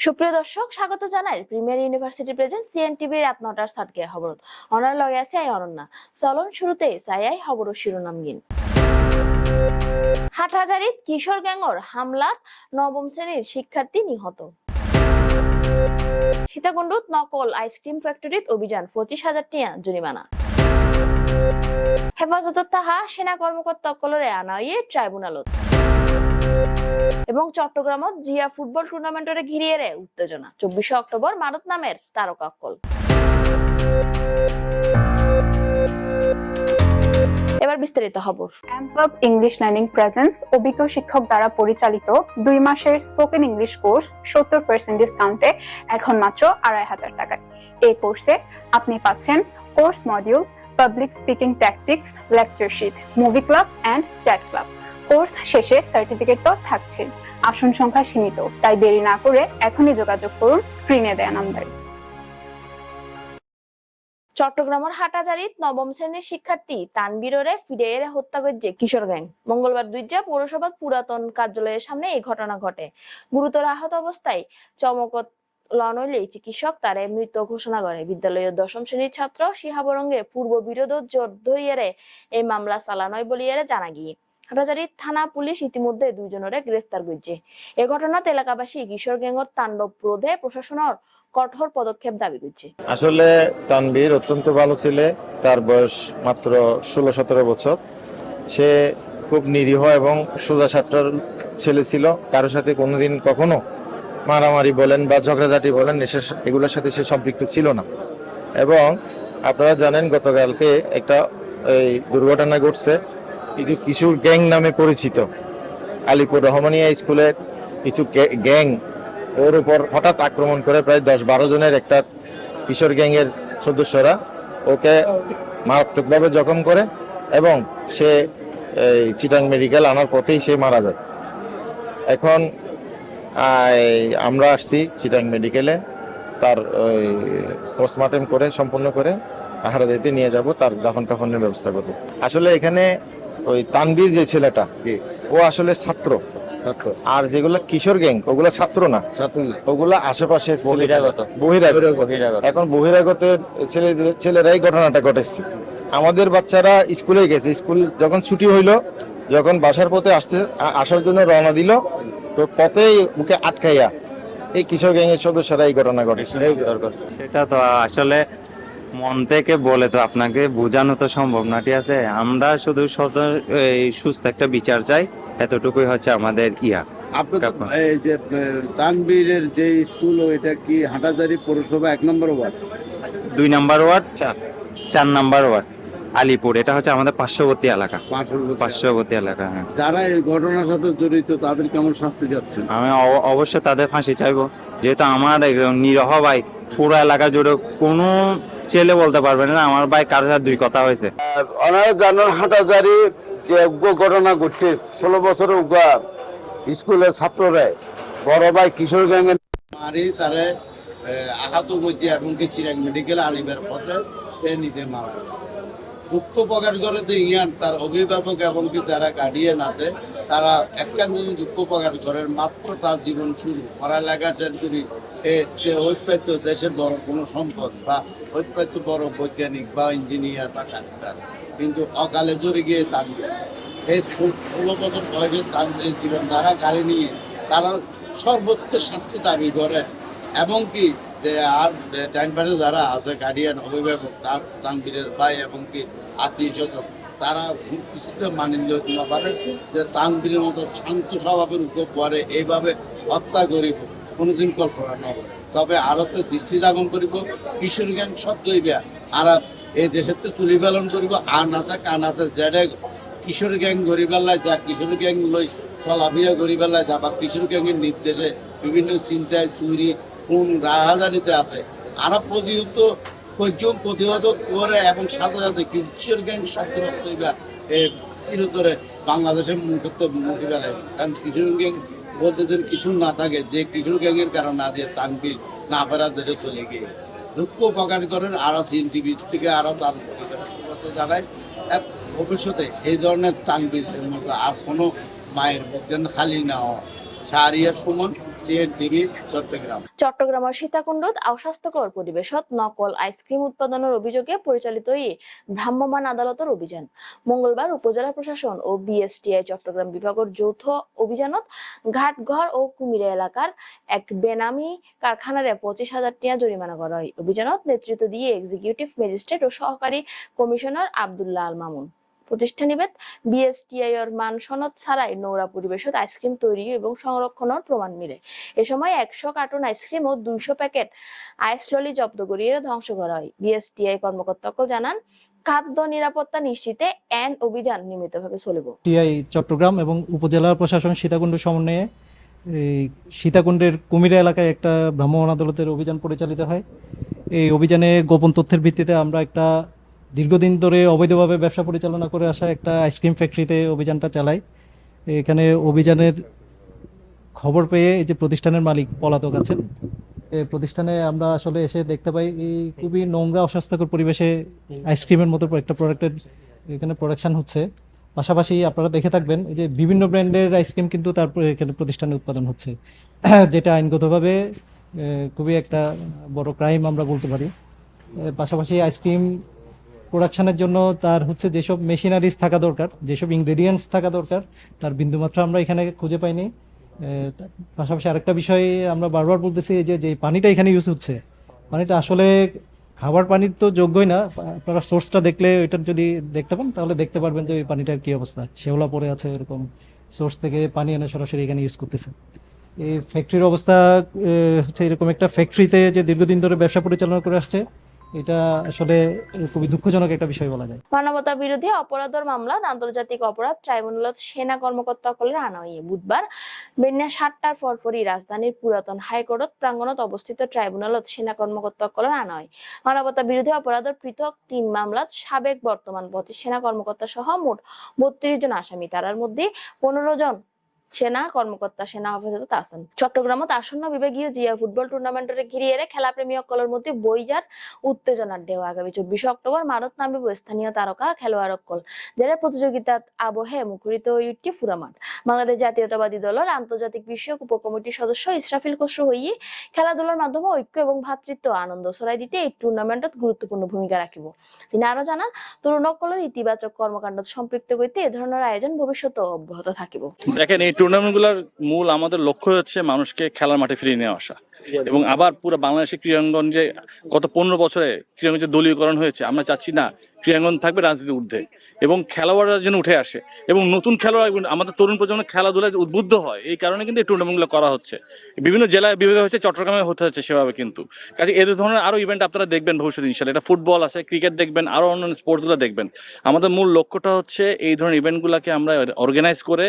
সুপ্রিয় দর্শক, স্বাগত জানাই প্রিমিয়ার ইউনিভার্সিটি প্রেজেন্ট সিএনটিভির রাত ৯টার সাতকে খবর অনার লগে আছে আই অনন্যা। চলন শুরুতে চাই খবর শিরোনাম গিন। হাটহাজারীত কিশোর গ্যাংর হামলাত নবম শ্রেণীর শিক্ষার্থী নিহত। সীতাকুণ্ডত নকল আইসক্রিম ফ্যাক্টরিত অভিযান ২৫,০০০ টিয়া জরিমানা। হেফাজতত তাহা সেনা কর্মকর্তা অকলরে আনা হইয়ে ট্রাইব্যুনালত। এবং চট্টগ্রামত জিয়া ফুটবল টুর্নামেন্টরে ঘিরিয়ে উত্তেজনা। ২৪শে অক্টোবর মানত নামের তারকা অক্কল। এবার বিস্তারিত খবর। অ্যাম্পব ইংলিশ লার্নিং প্রেজেন্স অভিজ্ঞ শিক্ষক দ্বারা পরিচালিত ২ মাসের স্পোকেন ইংলিশ কোর্স ৭০% ডিসকাউন্টে এখন মাত্র ২৫০০ টাকায়। এই কোর্সে আপনি পাচ্ছেন course module, public speaking tactics, lecture sheet, movie club and chat club. Course শেষে সার্টিফিকেট তো থাকছে। আসন সংখ্যা সীমিত, তাই দেরি না করে এখনই যোগাযোগ করুন স্ক্রিনে দেয়া নাম্বারে। চট্টগ্রামের হাটহাজারীত নবম শ্রেণীর শিক্ষার্থী তানবীররে ফিরে হত্যা করেছে কিশোর গ্যাং। মঙ্গলবার দুইজা পৌরসভার পুরাতন কার্যালয়ের সামনে এই ঘটনা ঘটে। গুরুতর আহত অবস্থায় চমকত লনইলে চিকিৎসক তারে মৃত ঘোষণা করে। বিদ্যালয়ের ১০ম শ্রেণীর ছাত্র শিহাবরঙ্গে পূর্ব বিরোধ জোর ধরিয়ে এই মামলা চালানোয় বলিয়ে জানা গিয়ে হাটহাজারী থানা পুলিশ ইতিমধ্যে দুইজনরে গ্রেফতার করেছে। এ ঘটনাত এলাকাবাসী কিশোর গ্যাংর তাণ্ডব রোধে প্রশাসনের কঠোর পদক্ষেপ দাবি করছে। আসলে তানবীর অত্যন্ত ভালো ছেলে, তার বয়স মাত্র ১৬-১৭ বছর। সে খুব নিরীহ এবং সোজা সাপটার ছেলে ছিল। কারোর সাথে কোনোদিন কখনো মারামারি বলেন বা ঝগড়াঝাটি বলেন এগুলোর সাথে সে সম্পৃক্ত ছিল না। এবং আপনারা জানেন গতকালকে একটা এই দুর্ঘটনা ঘটছে, কিছু কিশোর গ্যাং নামে পরিচিত আলিপুর রহমানিয়া স্কুলের কিছু গ্যাং ওর উপর হঠাৎ আক্রমণ করে। প্রায় ১০-১২ জনের একটা কিশোর গ্যাংয়ের সদস্যরা ওকে মারাত্মকভাবে জখম করে এবং সে চিটাং মেডিকেল আনার পথেই সে মারা যায়। এখন আমরা আসছি চিটাং মেডিকেলে, তার পোস্টমর্টেম করে সম্পূর্ণ করে হাটহাজারীতে নিয়ে যাব, তার দাফন কাফনের ব্যবস্থা করবো। আসলে এখানে ওই তানবীর যে ছেলেটা ও আসলে ছাত্র, আর যেগুলো কিশোর গ্যাং ওগুলো ছাত্র না, ওগুলা আশেপাশে বহিরাগত। এখন বহিরাগতের ছেলেরাই ঘটনাটা ঘটেছে। আমাদের বাচ্চারা স্কুলে গেছে, স্কুল যখন ছুটি হইলো, যখন বাসার পথে আসার জন্য রওনা দিল, তো পথেই মুখে আটকাইয়া এই কিশোর গ্যাং এর সদস্যরা এই ঘটনা ঘটেছে। সেটা তো আসলে মন থেকে বলে তো আপনাকে বোঝানো তো সম্ভব না, ঠিক আছে? আমরা শুধু সুস্থ একটা বিচার চাই, এতটুকুই হচ্ছে আমাদের ইয়া। এই যে তানবীরের যে স্কুল, এটা কি হাটহাজারী পৌরসভা ১ নম্বর ওয়ার্ড, ২ নম্বর ওয়ার্ড, ৪ নম্বর ওয়ার্ড, আলিপুর। এটা হচ্ছে আমাদের পার্শ্ববর্তী এলাকা। হ্যাঁ। যারা এই ঘটনার সাথে জড়িত তাদের কেমন শাস্তি যাচ্ছে? আমি অবশ্যই তাদের ফাঁসি চাইবো, যেহেতু আমার নিরহ ভাই পুরো এলাকা জুড়ে কোনো ছেলে বলতে পারবে না আমার ভাই কারোর সাথে দুই কথা হয়েছে। ওনারা জানান হাটহাজারী যে ঘটনা ঘটছে, ১৬ বছরের স্কুলের ছাত্ররা বড় ভাই কিশোর গ্যাংয়ে মারি তারে আহত করছে এবং কি চিরাং মেডিকেল আনিবার পথে নিজে মারা যায়। দুঃখ প্রকাশ করে ইয়ান তার অভিভাবক এবং কি যারা গার্ডিয়ান আছে তারা একখান যদি দুঃখ প্রকাশ করেন, মাত্র তার জীবন শুরু পড়ালেখা করি ঐক্য দেশের বড় কোনো সম্পদ বা ঐক্য বড় বৈজ্ঞানিক বা ইঞ্জিনিয়ার বা ডাক্তার, কিন্তু অকালে জড়ে গিয়ে তানবীর এই ১৬ বছর বয়সে তানবীরের জীবন তারা গাড়ি নিয়ে তারা সর্বোচ্চ শাস্তি দাবি করে। এবং কি যে আর ডাইন পাশে যারা আছে গার্ডিয়ান অভিভাবক, তার তানবীরের ভাই এবং কি আত্মীয় স্বজন, তারা কিছুটা মানি না পারে যে তানবীরের মতো শান্ত স্বভাবের উপর পরে এইভাবে হত্যা করিব কোনোদিন কল্পনা না করে। তবে আরো তো দৃষ্টি দাগন করিব, কিশোর গ্যাং শব্দ হইবা আর এই দেশের তো তুলি পালন করিব। আন আছে কান আছে, যেটা কিশোর গ্যাং গরিবেলায় যা, কিশোর গ্যাং লই চলাফিরা গরিবেলায় যা, বা কিশোর গ্যাংয়ের নির্দেশে বিভিন্ন চিন্তায় চুরি কোন রাহাজারিতে আছে, আরো প্রতিহত করে এবং সাথে সাথে কিশোর গ্যাং শব্দ হইবা চিরতরে বাংলাদেশের মুছে ফেলে। কারণ কিশোর গ্যাং বলতে দিন কিছু না থাকে, যে কিশোর গ্যাংয়ের কারণে আজ তানবীর না ফেরার দেশে চলে গিয়ে দুঃখ প্রকাশ করেন। আরো সিএনটিভি থেকে আরো তার জানায় ভবিষ্যতে এই ধরনের তানবীরের মতো আর কোনো মায়ের বুক যেন খালি না হয়, শাহরিয়ার সুমন, CNTV, চট্টগ্রাম। চট্টগ্রামের সীতাকুণ্ডত অস্বাস্থ্যকর পরিবেশত নকল আইসক্রিম উৎপাদনের অভিযোগে পরিচালিত এই ভ্রাম্যমাণ আদালতের অভিযান মঙ্গলবার উপজেলা প্রশাসন ও বিএসটিআই চট্টগ্রাম বিভাগের যৌথ অভিযানত ঘাটঘর ও কুমিরা এলাকার এক বেনামি কারখানারে 25,000 টাকা জরিমানা করা হয়। অভিযানত নেতৃত্ব দিয়ে এক্সিকিউটিভ ম্যাজিস্ট্রেট ও সহকারী কমিশনার আব্দুল্লাহ আল মামুন। প্রতিষ্ঠানিবেদ বিএসটিআই এর মান সনদ ছাড়াই নোংরা পরিবেশত আইসক্রিম তৈরি এবং সংরক্ষণের প্রমাণ মিলে। এ সময় 100 কার্টুন আইসক্রিম ও 200 প্যাকেট আইস ললি জব্দ করিয়ে ধ্বংস করা হয়। বিএসটিআই কর্মকর্তাকে জানান, খাদ্য নিরাপত্তা নিশ্চিতে এন অভিযান নিয়মিতভাবে চলবে। টিআই চট্টগ্রাম এবং উপজেলা প্রশাসন সীতাকুণ্ড সমন্বয়ে এই সীতাকুণ্ডের কুমিরা এলাকায় একটা ভ্রাম্যমাণ আদালতের অভিযান পরিচালিত হয়। এই অভিযানে গোপন তথ্যের ভিত্তিতে আমরা একটা দীর্ঘদিন ধরে অবৈধভাবে ব্যবসা পরিচালনা করে আসা একটা আইসক্রিম ফ্যাক্টরিতে অভিযানটা চালাই। এখানে অভিযানের খবর পেয়ে এই যে প্রতিষ্ঠানের মালিক পলাতক আছেন, এই প্রতিষ্ঠানে আমরা আসলে এসে দেখতে পাই এই খুবই নোংরা অস্বাস্থ্যকর পরিবেশে আইসক্রিমের মতো একটা প্রোডাক্টের এখানে প্রোডাকশন হচ্ছে। পাশাপাশি আপনারা দেখে থাকবেন এই যে বিভিন্ন ব্র্যান্ডের আইসক্রিম কিন্তু তারপরে এখানে প্রতিষ্ঠানে উৎপাদন হচ্ছে, যেটা আইনগতভাবে খুবই একটা বড় ক্রাইম আমরা বলতে পারি। পাশাপাশি আইসক্রিম প্রোডাকশনের জন্য তার হচ্ছে যেসব মেশিনারিজ থাকা দরকার, যেসব ইনগ্রেডিয়েন্টস থাকা দরকার, তার বিন্দুমাত্র আমরা এখানে খুঁজে পাইনি। পাশাপাশি আরেকটা বিষয় আমরা বারবার বলতেছি যে পানিটা এখানে ইউজ হচ্ছে, পানিটা আসলে খাবার পানির তো যোগ্যই না। আপনারা সোর্সটা দেখলে ওইটার যদি দেখতে পান তাহলে দেখতে পারবেন যে ওই পানিটার কি অবস্থা, শেওলা পড়ে আছে, এরকম সোর্স থেকে পানি এনে সরাসরি এখানে ইউজ করতেছে। এই ফ্যাক্টরির অবস্থা হচ্ছে এরকম একটা ফ্যাক্টরিতে যে দীর্ঘদিন ধরে ব্যবসা পরিচালনা করে আসছে, এটা আসলে খুবই দুঃখজনক একটা বিষয় বলা যায়। মানবতা বিরোধী অপরাধের মামলাত আন্তর্জাতিক অপরাধ ট্রাইব্যুনালত সেনা কর্মকর্তাসকলের আনা হয়ে বুধবার বেন্যা 7টার পরপরই রাজধানীর পুরাতন হাইকোর্ট প্রাঙ্গণত অবস্থিত ট্রাইব্যুনালত সেনা কর্মকর্তাসকলের আনা হয়। মানবতা বিরোধী অপরাধের পৃথক 3 মামলাত সাবেক বর্তমান 25 সেনা কর্মকর্তা সহ মোট 32 জন আসামি, তার মধ্যে 15 জন সেনা কর্মকর্তা সেনা হেফাজত আছেন। চট্টগ্রামত আসন্ন বিভাগীয় জিয়া ফুটবল টুর্নামেন্টের ঘিরে খেলা প্রেমী সকলের মধ্যে বইজার উত্তেজনার ঢেউ। আগামী 24 অক্টোবর মারত নামিব স্থানীয় তারকা খেলোয়াড় সকল, যারা প্রতিযোগিতার আবহে মুখরিত হয়ে উঠছে পুরা মাঠ। বাংলাদেশ জাতীয়তাবাদী দলের আন্তর্জাতিক বিষয়ক উপকমিটির সদস্য ইসরাফিল খসরু হইয়ে খেলাধুলার মাধ্যমে ঐক্য এবং ভ্রাতৃত্ব আনন্দ ছড়াই দিতে এই টুর্নামেন্টত গুরুত্বপূর্ণ ভূমিকা রাখিব। তিনি আরো জানান, তরুণ সকলের ইতিবাচক কর্মকাণ্ড সম্পৃক্ত করতে এ ধরনের আয়োজন ভবিষ্যতে অব্যাহত থাকিব। দেখেন, এই টুর্নামেন্টগুলোর মূল আমাদের লক্ষ্য হচ্ছে মানুষকে খেলার মাঠে ফিরিয়ে নিয়ে আসা এবং আবার পুরো বাংলাদেশের ক্রীড়াঙ্গন যে গত 15 বছরে ক্রীড়াঙ্গন যে দলীয়করণ হয়েছে, আমরা চাচ্ছি না ক্রীড়াঙ্গন থাকবে রাজনীতির ঊর্ধ্বে এবং খেলোয়াড়রা যেন উঠে আসে এবং নতুন খেলোয়াড় আমাদের তরুণ প্রজন্মের খেলাধুলায় উদ্বুদ্ধ হয়। এই কারণে কিন্তু এই টুর্নামেন্টগুলো করা হচ্ছে। বিভিন্ন জেলায় বিভাগে হচ্ছে, চট্টগ্রামে হতে হচ্ছে সেভাবে কিন্তু। কাজে এই ধরনের আরো ইভেন্ট আপনারা দেখবেন ভবিষ্যতে ইনশাআল্লাহ। এটা ফুটবল আছে, ক্রিকেট দেখবেন, আরো অন্যান্য স্পোর্টসগুলো দেখবেন। আমাদের মূল লক্ষ্যটা হচ্ছে এই ধরনের ইভেন্টগুলোকে আমরা অর্গানাইজ করে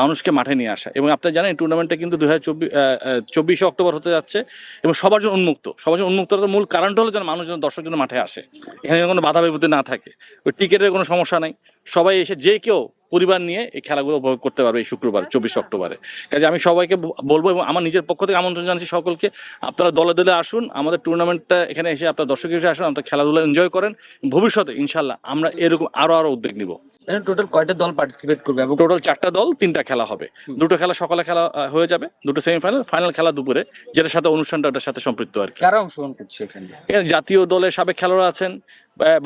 মানুষকে মাঠে নিয়ে আসা। এবং আপনারা জানেন টুর্নামেন্টটা কিন্তু 2024 অক্টোবর হতে যাচ্ছে এবং সবার জন্য উন্মুক্ত। সবার জন্য উন্মুক্ততার মূল কারণটা হলো যেন মানুষ যেন দর্শক জন্য মাঠে আসে, এখানে কোনো বাধা বিপত্তি না থাকে, ওই টিকিটের কোনো সমস্যা নাই, সবাই এসে যে কেউ পরিবার নিয়ে এই খেলাগুলো উপভোগ করতে পারবে এই শুক্রবার 24 অক্টোবরে। কাজে আমি সবাইকে বলবো এবং আমার নিজের পক্ষ থেকে আমন্ত্রণ জানাচ্ছি সকলকে, আপনারা দলে দলে আসুন, আমাদের টুর্নামেন্টটা এখানে এসে আপনারা দর্শক হিসেবে আসুন, আপনারা খেলাধুলা এনজয় করেন। ভবিষ্যতে ইনশাল্লাহ আমরা এরকম আরো উদ্যোগ নিব। টোটাল কয়টা দল পার্টিসিপেট করবে? টোটাল 4টা দল, 3টা খেলা হবে। 2টো খেলা সকালে খেলা হয়ে যাবে, 2টো সেমিফাইনাল, ফাইনাল খেলা দুপুরে, যেটার সাথে অনুষ্ঠানটা ওটার সাথে সম্পৃক্ত আর কি। কারা অংশগ্রহণ করছে এখানে? জাতীয় দলের সাবেক খেলোয়াড় আছেন,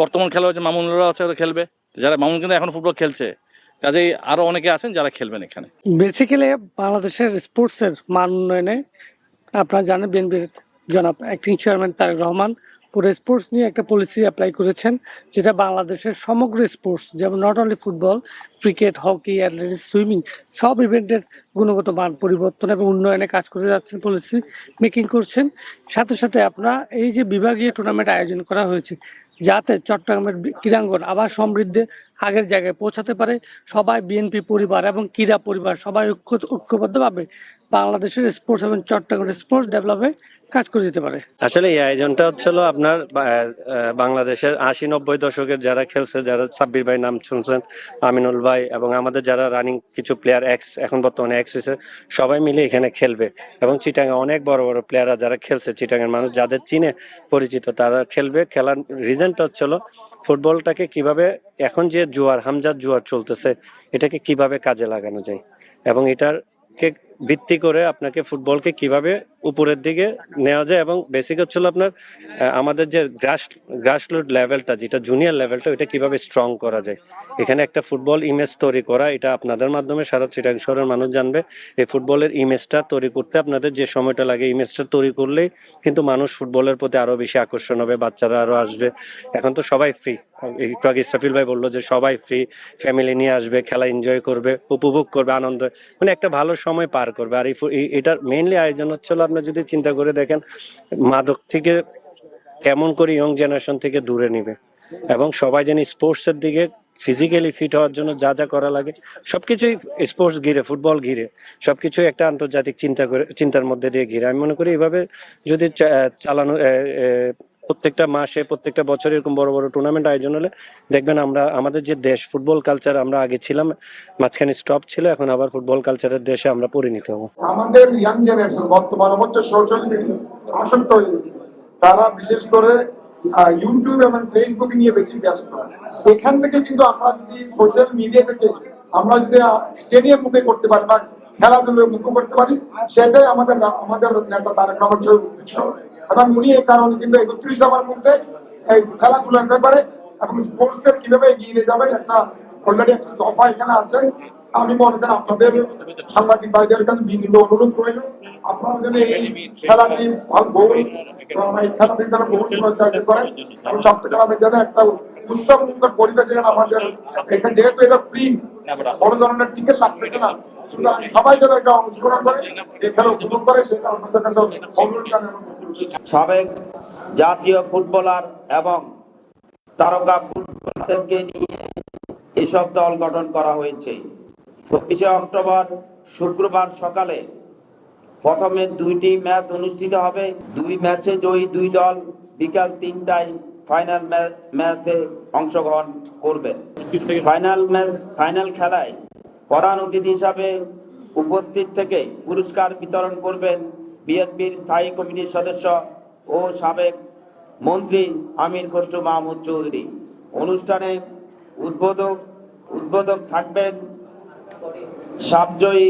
বর্তমান খেলোয়াড় মামুনরা আছে, ওরা খেলবে। যারা মামুন কিন্তু এখন ফুটবল খেলছে, কাজেই আরো অনেকে আছেন যারা খেলবেন এখানে। বেসিক্যালি বাংলাদেশের স্পোর্টসের মান উন্নয়নে আপনারা জানেন বিএনপির জনাব অ্যাক্টিং চেয়ারম্যান তারেক রহমান পুরো স্পোর্টস নিয়ে একটা পলিসি অ্যাপ্লাই করেছেন, যেটা বাংলাদেশের সমগ্র স্পোর্টস, যেমন not only football, cricket, hockey, athletics, swimming, সব ইভেন্টের গুণগত মান পরিবর্তন এবং উন্নয়নে কাজ করে যাচ্ছেন, পলিসি মেকিং করছেন। সাথে সাথে আপনারা এই যে বিভাগীয় টুর্নামেন্ট আয়োজন করা হয়েছে, যাতে চট্টগ্রামের ক্রীড়াঙ্গন আবার সমৃদ্ধে আগের জায়গায় পৌঁছাতে পারে, সবাই বিএনপি পরিবার এবং ক্রীড়া পরিবার সবাই ঐক্যবদ্ধভাবে বাংলাদেশের স্পোর্টস এবং চট্টগ্রামের স্পোর্টস ডেভেলপে কাজ করে যেতে পারে। আসলে এই আয়োজনটা হচ্ছিল আপনার বাংলাদেশের 80-90 দশকের যারা খেলছে, যারা সাব্বির ভাই নাম শুনছেন, আমিনুল ভাই এবং আমাদের যারা রানিং কিছু প্লেয়ার এখন বর্তমানে হয়েছে, সবাই মিলে এখানে খেলবে এবং চিটাঙ্গে অনেক বড় বড় প্লেয়াররা যারা খেলছে, চিটাঙ্গের মানুষ যাদের চিনে পরিচিত তারা খেলবে। খেলার রিজনটা হচ্ছিল ফুটবলটাকে কিভাবে এখন যে জুয়ার হামজার জুয়ার চলতেছে, এটাকে কিভাবে কাজে লাগানো যায় এবং এটাকে ভিত্তি করে আপনাকে ফুটবলকে কিভাবে উপরের দিকে নেওয়া যায়, এবং বেসিক হচ্ছিল আপনার আমাদের যে গ্রাসরুট লেভেলটা, যেটা জুনিয়র লেভেলটা, ওইটা কিভাবে স্ট্রং করা যায়। এখানে একটা ফুটবল ইমেজ তৈরি করা, এটা আপনাদের মাধ্যমে সারা চিটাগাং শহরের মানুষ জানবে। এই ফুটবলের ইমেজটা তৈরি করতে আপনাদের যে সময়টা লাগে, ইমেজটা তৈরি করলেই কিন্তু মানুষ ফুটবলের প্রতি আরো বেশি আকর্ষণ হবে, বাচ্চারা আরো আসবে। এখন তো সবাই ফ্রি, একটু আগে ইসরাফিল ভাই বললো যে সবাই ফ্রি, ফ্যামিলি নিয়ে আসবে, খেলা এনজয় করবে, উপভোগ করবে, আনন্দ, মানে একটা ভালো সময় পার করবে। আর এটার মেইনলি আয়োজন হচ্ছিল, আপনার যদি চিন্তা করে দেখেন, মাদক থেকে কেমন করে ইয়ং জেনারেশন থেকে দূরে নিবে, এবং সবাই যেন স্পোর্টস এর দিকে ফিজিক্যালি ফিট হওয়ার জন্য যা যা করা লাগে সবকিছুই স্পোর্টস ঘিরে, ফুটবল ঘিরে, সবকিছুই একটা আন্তর্জাতিক চিন্তার মধ্যে দিয়ে ঘিরে। আমি মনে করি এভাবে যদি চালানো, প্রত্যেকটা মাসে প্রত্যেকটা বছর এরকম বড় বড় টুর্নামেন্ট আয়োজন হলে দেখবেন আমরা আমাদের যে দেশ ফুটবল কালচার, আমরা আগে ছিলাম, মাঝখানে স্টপ ছিল, এখন আবার ফুটবল কালচারের দেশে আমরা পরিণত হব। আমাদের ইয়াং জেনারেশন বর্তমানে হচ্ছে সোশ্যাল মিডিয়া আসক্ত হয়ে গেছে। তারা বিশেষ করে ইউটিউব এবং ফেসবুক নিয়ে বেশি ব্যস্ত। এখান থেকে কিন্তু আমরা যদি সোশ্যাল মিডিয়া থেকে আমরা যদি স্টেডিয়াম মুখে করতে পারি বা খেলাধুলো মুখ করতে পারি, সেটাই আমাদের নেতা তারেক রহমানের উদ্দেশ্য। এবং উনি এই কারণে কিন্তু 31 দফার মধ্যে এই খেলাধুলার ব্যাপারে এবং স্পোর্টস এর কিভাবে এগিয়ে নিয়ে যাবেন একটা অলরেডি একটা দফা এখানে আছে। আমি মনে করি আপনাদের সাংবাদিক ভাইদের কাছে বিনীত অনুরোধ রইল, আপনারা যেন এই খেলাটি এই খেলাটি যেন বহু পরিচালিত করেন এবং চট্টগ্রামে যেন একটা উৎসবমুখর পরিবেশ যেন আমাদের এখানে, যেহেতু এটা ফ্রি, বড় ধরনের টিকিট লাগতেছে না, সুতরাং সবাই যেন এটা অংশগ্রহণ করে, এই খেলা উপভোগ করে, সেটা আমাদের কাছে অনুরোধ জানানো। সাবেক জাতীয় ফুটবলার এবং তারকা ফুটবলারদেরকে নিয়ে এসব দল গঠন করা হয়েছে। 24শে অক্টোবর শুক্রবার সকালে প্রথমে 2টি ম্যাচ অনুষ্ঠিত হবে। 2 ম্যাচে জয়ী 2 দল বিকাল 3টায় ফাইনাল ম্যাচে অংশগ্রহণ করবে। ফাইনাল খেলায় প্রধান অতিথি হিসাবে উপস্থিত থেকে পুরস্কার বিতরণ করবেন বিএনপির স্থায়ী কমিটির সদস্য ও সাবেক মন্ত্রী আমির খসরু মাহমুদ চৌধুরী। অনুষ্ঠানে উদ্বোধক থাকবেন সাবজয়ী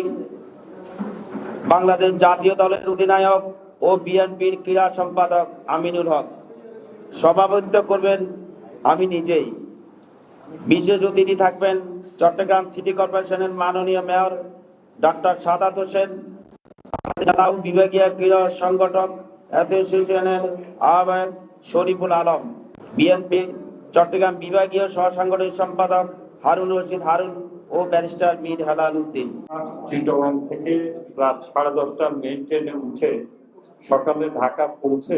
বাংলাদেশ জাতীয় দলের অধিনায়ক ও বিএনপির ক্রীড়া সম্পাদক আমিনুল হক। সভাপতিত্ব করবেন আমি নিজেই। বিশেষ অতিথি থাকবেন চট্টগ্রাম সিটি কর্পোরেশনের মাননীয় মেয়র ডক্টর সাদাত হোসেন, বিভাগীয় ক্রীড়া সংগঠক অ্যাসোসিয়েশনের আহ্বায়ক শরীফুল আলম, বিএনপির চট্টগ্রাম বিভাগীয় সহ সাংগঠনিক সম্পাদক হারুন রশিদ হারুন ও ব্যারিস্টার মীর হেলাল উদ্দিন। চিটাগাং থেকে রাত 10:30 মেইল ট্রেনে উঠে সকালে ঢাকা পৌঁছে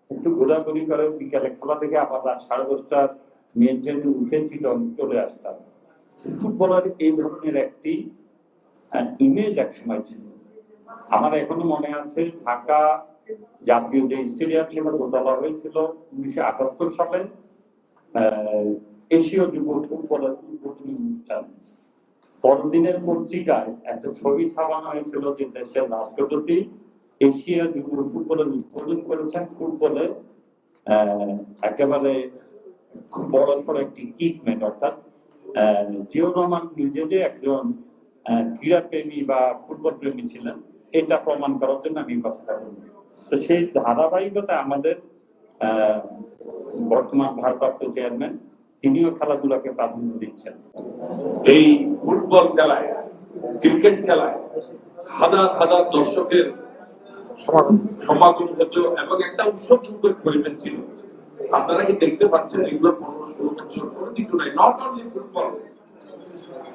একটু ঘোরাঘুরি করে বিকালে খেলা থেকে আবার রাত 10:30 মেইল ট্রেনে উঠে চিটাগাং চলে আসতাম। ফুটবলার এই ধরনের একটি ইমেজ একসময় ছিল। আমার এখনো মনে আছে, ঢাকা জাতীয় যে স্টেডিয়াম সেটা দোতলা হয়েছিল 1978 সালে এশীয় যুব ফুটবলের উদ্বোধনী অনুষ্ঠান। পরদিনের পত্রিকায় একটা ছবি ছাপানো হয়েছিল যে দেশের রাষ্ট্রপতি এশিয়া যুব ফুটবলের উদ্বোধন করেছেন। ফুটবলে একেবারে খুব বড় সড় একটি কিকম্যান, অর্থাৎ জিয়াউর রহমান নিজে যে একজন ক্রীড়া প্রেমী বা ফুটবল প্রেমী ছিলেন, এটা প্রমাণ করার জন্য আমি কথাটা বলি। তো সেই ধারাবাহিকতা আমাদের বর্তমান ভারপ্রাপ্ত চেয়ারম্যান তিনিও খেলাধুলাকে প্রাধান্য দিচ্ছেন। এই ফুটবল খেলায়, ক্রিকেট খেলায় হাজার হাজার দর্শকের সমাগম হতো এবং একটা উৎসব পরিবেশ ছিল। আপনারা কি দেখতে পাচ্ছেন এগুলো 15-16 বছর কোনো কিছু নাই। নট অনলি ফুটবল,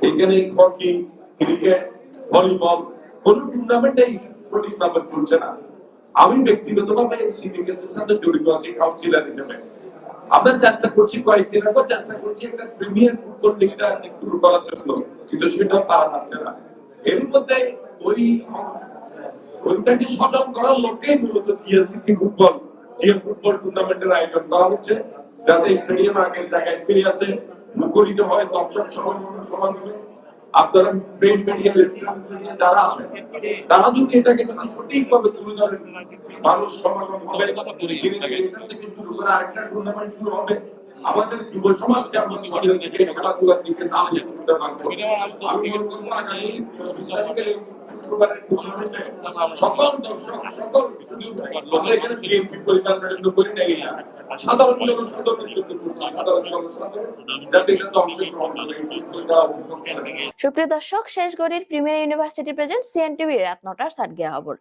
এখানে হকি, ক্রিকেট, ভলিবল কোন টুর্নামেন্টে সঠিকভাবে চলছে না। আমি ব্যক্তিগতভাবে এই সিন্ডিকেটের সাথে জড়িত আছি কাউন্সিলর হিসেবে। আমরা চেষ্টা করছি, কয়েকদিন আগে চেষ্টা করছি একটা প্রিমিয়ার ফুটবল লিগটা শুরু করার জন্য, কিন্তু সেটাও পারা যাচ্ছে না। এর মধ্যে ওইটাকে সচল করার লক্ষ্যেই মূলত টিএলসিটি ফুটবল, যে ফুটবল টুর্নামেন্টের আয়োজন করা হচ্ছে, যাতে স্টেডিয়াম আগের জায়গায় ফিরে আছে, মুখরিত হয়, দর্শক সমান হবে। আপনারা প্রিন্ট মিডিয়া, ইলেকট্রনিক যারা আছেন, তারা যদি এটাকে সঠিকভাবে তুলে ধরেন, মানুষ সমাগম হবে, থেকে শুরু করে আরেকটা টুর্নামেন্ট শুরু হবে, আমাদের যুব সমাজকে আমরা খেলাধুলার দিকে না যেতে পারবো। আমি বলবো না এই শুক্রবারের টুর্নামেন্টে সকল দর্শক সকল আমরা এখানে বিএনপি পরিচালনার জন্য করি নাই না, সাধারণ জনসাধারণের জন্য করছি, সাধারণ জনসাধারণ যাতে এখানে অংশগ্রহণ করে। সুপ্রিয় দর্শক, শেষ গড়ির প্রিমিয়ার ইউনিভার্সিটি প্রেজেন্ট সিএনটিভি রাত 9টার সাত গিয়া খবর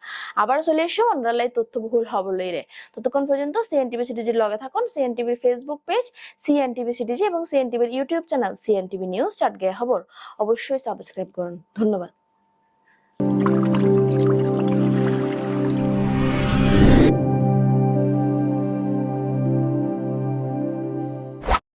আবার চলে এসো অনরালাই তথ্যবহুল খবর লইরে। ততক্ষণ পর্যন্ত সিএনটিভি সিটিজির লগে থাকুন। সিএনটিভির ফেসবুক পেজ সিএনটিভি সিটিজি এবং সিএনটিভির ইউটিউব চ্যানেল সিএনটিভি নিউজ সাত গিয়া খবর অবশ্যই সাবস্ক্রাইব করুন। ধন্যবাদ।